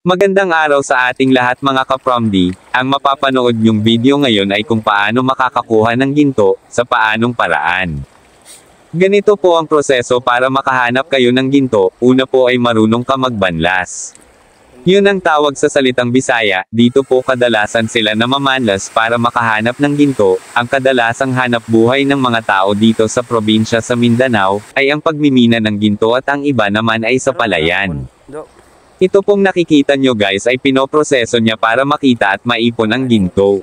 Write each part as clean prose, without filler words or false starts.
Magandang araw sa ating lahat mga ka-Promdi. Ang mapapanood nyong video ngayon ay kung paano makakakuha ng ginto, sa paanong paraan. Ganito po ang proseso para makahanap kayo ng ginto. Una po ay marunong ka magbanlas. Yun ang tawag sa salitang Bisaya. Dito po kadalasan sila namamanlas para makahanap ng ginto. Ang kadalasang hanap buhay ng mga tao dito sa probinsya sa Mindanao, ay ang pagmimina ng ginto at ang iba naman ay sa palayan. Ito pong nakikita nyo guys ay pinoproseso niya para makita at maipon ang ginto.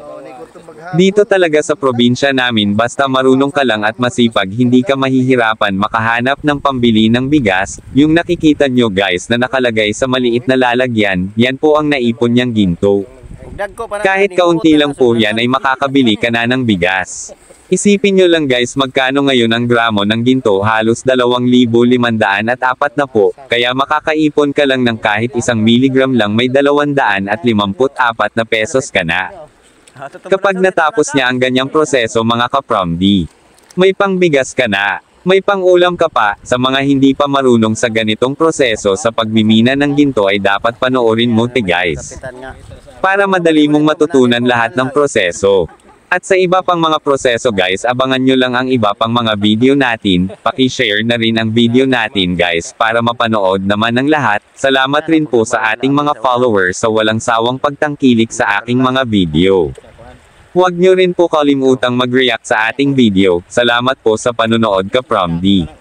Dito talaga sa probinsya namin basta marunong ka lang at masipag hindi ka mahihirapan makahanap ng pambili ng bigas. Yung nakikita nyo guys na nakalagay sa maliit na lalagyan, yan po ang naipon niyang ginto. Kahit kaunti lang po yan ay makakabili ka na ng bigas. Isipin nyo lang guys magkano ngayon ang gramo ng ginto, halos 2,540 po, kaya makakaipon ka lang ng kahit 1 miligram lang may 254 na pesos ka na. Kapag natapos niya ang ganyang proseso mga ka-Promdi, may pangbigas ka na, may pangulam ka pa. Sa mga hindi pa marunong sa ganitong proseso sa pagmimina ng ginto ay dapat panoorin mo guys, para madali mong matutunan lahat ng proseso. At sa iba pang mga proseso guys, abangan nyo lang ang iba pang mga video natin. Paki-share na rin ang video natin guys para mapanood naman ng lahat. Salamat rin po sa ating mga followers sa walang sawang pagtangkilik sa aking mga video. Huwag nyo rin po kalimutang mag-react sa ating video. Salamat po sa panonood ka-Promdi.